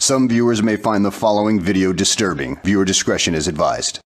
Some viewers may find the following video disturbing. Viewer discretion is advised.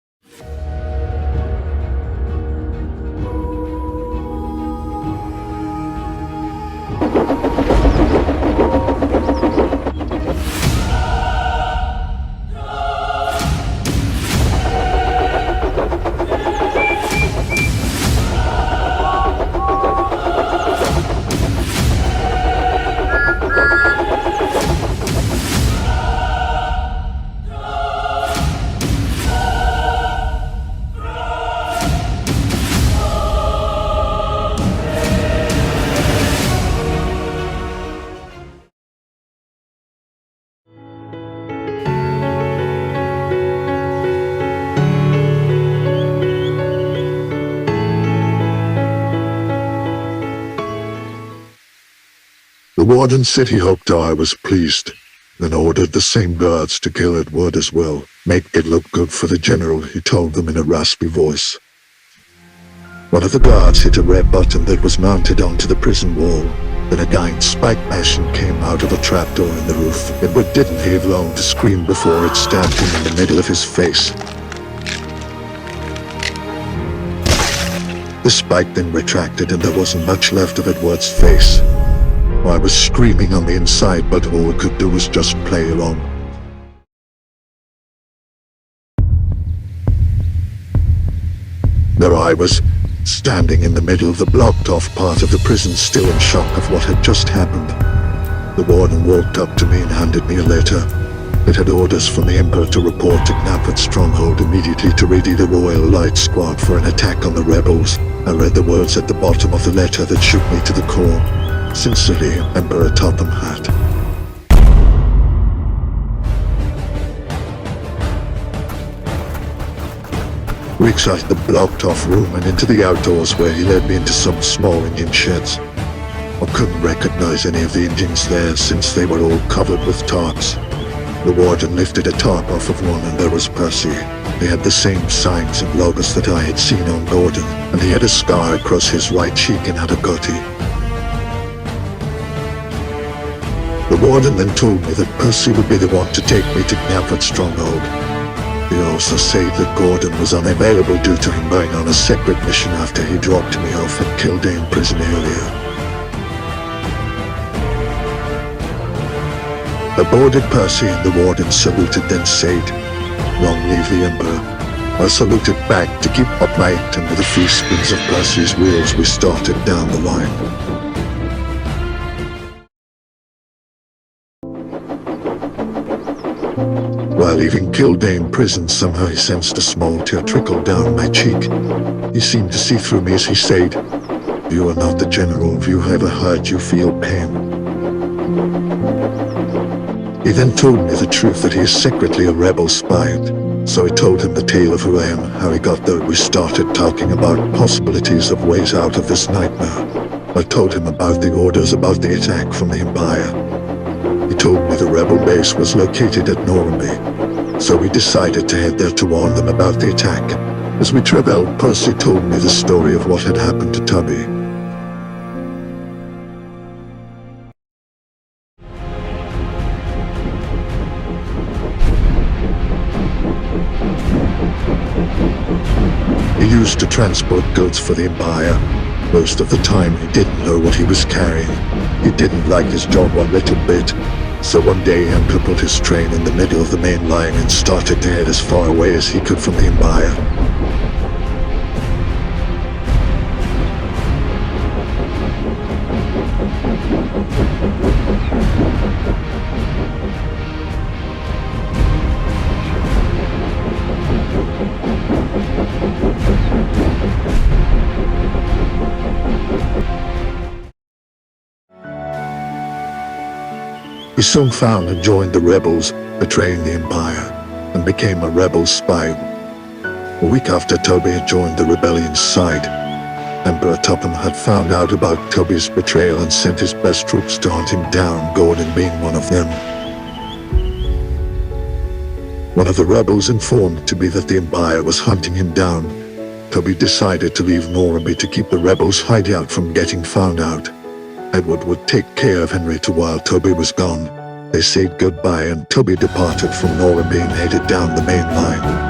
The warden said he hoped I was pleased, then ordered the same guards to kill Edward as well. Make it look good for the general, he told them in a raspy voice. One of the guards hit a red button that was mounted onto the prison wall. Then a giant spike machine came out of a trapdoor in the roof. Edward didn't have long to scream before it stabbed him in the middle of his face. The spike then retracted and there wasn't much left of Edward's face. I was screaming on the inside, but all I could do was just play along. There I was, standing in the middle of the blocked-off part of the prison, still in shock of what had just happened. The warden walked up to me and handed me a letter. It had orders from the Emperor to report to Knapford Stronghold immediately to ready the Royal Light Squad for an attack on the rebels. I read the words at the bottom of the letter that shook me to the core. Sincerely, Emperor Topham Hatt. We exited the blocked-off room and into the outdoors, where he led me into some small Indian sheds. I couldn't recognize any of the Indians there since they were all covered with tarps. The warden lifted a tarp off of one and there was Percy. He had the same signs and logos that I had seen on Gordon, and he had a scar across his right cheek and had a goatee. The warden then told me that Percy would be the one to take me to Knapford Stronghold. He also said that Gordon was unavailable due to him going on a separate mission after he dropped me off at Kildane prison earlier. I boarded Percy and the warden saluted, then said, "Long live the Emperor." I saluted back to keep up my act, and with a few spins of Percy's wheels we started down the line. While leaving Kildane prison, somehow he sensed a small tear trickle down my cheek. He seemed to see through me as he said, "You are not the general. Have you ever heard you feel pain?" He then told me the truth, that he is secretly a rebel spy. So I told him the tale of who I am, how he got there. We started talking about possibilities of ways out of this nightmare. I told him about the orders about the attack from the Empire. He told me the rebel base was located at Norramby, so we decided to head there to warn them about the attack. As we traveled, Percy told me the story of what had happened to Toby. He used to transport goods for the Empire. Most of the time he didn't know what he was carrying. He didn't like his job one little bit. So one day Emperor put his train in the middle of the main line and started to head as far away as he could from the Empire. He soon found and joined the rebels, betraying the Empire, and became a rebel spy. A week after Toby had joined the rebellion's side, Emperor Topham had found out about Toby's betrayal and sent his best troops to hunt him down, Gordon being one of them. One of the rebels informed Toby that the Empire was hunting him down. Toby decided to leave Norramby to keep the rebels' hideout from getting found out. Edward would take care of Henrietta while Toby was gone. They said goodbye and Toby departed from Norramby and headed down the main line.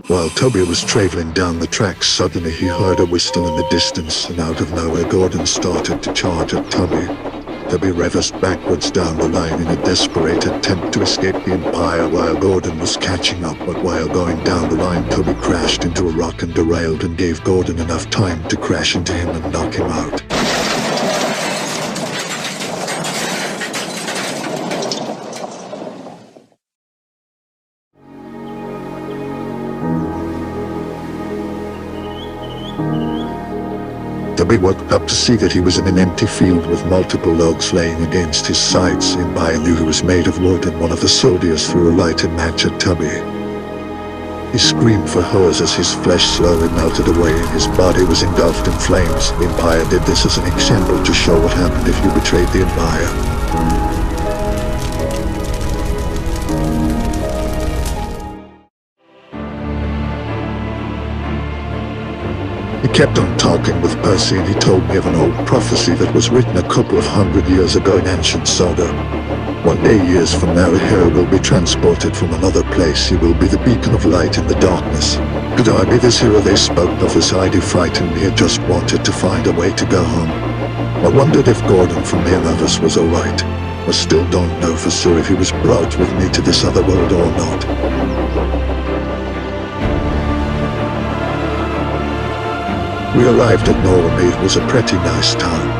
While Toby was traveling down the tracks, suddenly he heard a whistle in the distance, and out of nowhere Gordon started to charge at Toby. Toby reversed backwards down the line in a desperate attempt to escape the Empire while Gordon was catching up, but while going down the line Toby crashed into a rock and derailed and gave Gordon enough time to crash into him and knock him out. Toby woke up to see that he was in an empty field with multiple logs laying against his sides. The Empire knew he was made of wood, and one of the soldiers threw a lighted match at Toby. He screamed for hers as his flesh slowly melted away and his body was engulfed in flames. The Empire did this as an example to show what happened if you betrayed the Empire. He kept on talking with Percy, and he told me of an old prophecy that was written a couple of 100 years ago in ancient Sodor. One day, years from now, a hero will be transported from another place. He will be the beacon of light in the darkness. Could I be this hero they spoke of as Heidi frightened me and just wanted to find a way to go home? I wondered if Gordon from the others was alright. I still don't know for sure if he was brought with me to this other world or not. We arrived at Norramby. It was a pretty nice town.